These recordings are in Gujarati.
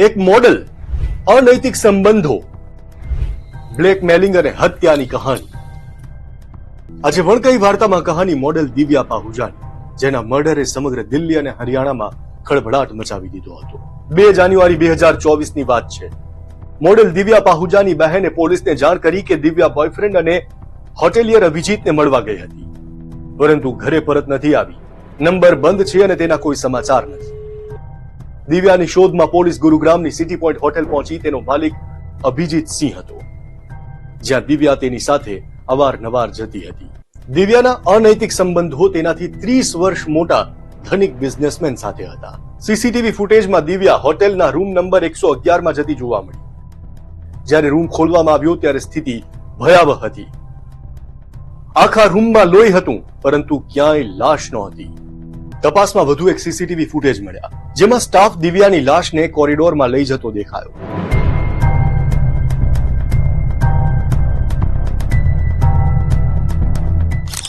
એક મોડલ, અનૈતિક સંબંધો, બ્લેકમેલિંગ અને હત્યાની કહાની. આજે વણકઈ વાર્તામાં કહાની મોડલ દિવ્યા પાહુજાની, જેના મર્ડરે સમગ્ર દિલ્હી અને હરિયાણામાં ખળભળાટ મચાવી દીધો હતો. 2 જાન્યુઆરી 2024 ની વાત છે. મોડલ દિવ્યા પાહુજાની બહેને પોલીસને જાણ કરી કે દિવ્યા બોયફ્રેન્ડ અને હોટેલિયર અભિજીતને મળવા ગઈ હતી, પરંતુ ઘરે પરત નથી આવી. નંબર બંધ છે અને તેના કોઈ સમાચાર નથી. દિવ્યાની શોધમાં પોલીસ ગુરુગ્રામની સિટી પોઈન્ટ હોટેલ પહોંચી. તેનો માલિક અભિજીત સિંહ હતો, જ્યાં દિવ્યા તેની સાથે અવારનવાર જતી હતી. દિવ્યાના અનૈતિક સંબંધો તેનાથી 30 વર્ષ મોટા ધનિક બિઝનેસમેન સાથે હતા. સીસીટીવી ફૂટેજમાં દિવ્યા હોટેલના રૂમ નંબર 111 માં જતી જોવા મળી. જ્યારે રૂમ ખોલવામાં આવ્યો ત્યારે સ્થિતિ ભયાવહ હતી. આખા રૂમમાં લોહી હતું, પરંતુ ક્યાંય લાશ નહોતી. તપાસમાં વધુ એક સીસીટીવી ફૂટેજ મળ્યા, જેમાં સ્ટાફ દિવ્યાની લાશને કોરિડોરમાં લઈ જતો દેખાયો.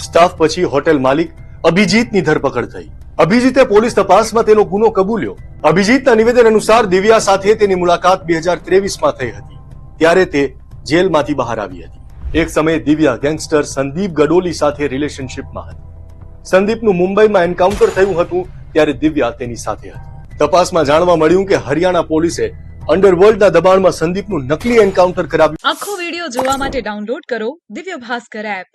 સ્ટાફ પછી હોટેલ માલિક અભિજીતની ધરપકડ થઈ. અભિજીતે પોલીસ તપાસમાં તેનો ગુનો કબૂલ્યો. અભિજીતના નિવેદન અનુસાર દિવ્યા સાથે તેની મુલાકાત 2023માં થઈ હતી. ત્યારે તે જેલમાંથી બહાર આવી હતી. એક સમયે દિવ્યા ગેંગસ્ટર સંદીપ ગડોલી સાથે રિલેશનશિપમાં હતી. સંદીપનું મુંબઈમાં એન્કાઉન્ટર થયું હતું ત્યારે દિવ્યા તેની સાથે હતી. તપાસમાં જાણવા મળ્યું કે હરિયાણા પોલીસે અંડરવર્લ્ડના દબાણમાં સંદીપનું નકલી એન્કાઉન્ટર કરાવ્યું. આખો વિડિયો જોવા માટે ડાઉનલોડ કરો દિવ્ય ભાસ્કર એપ.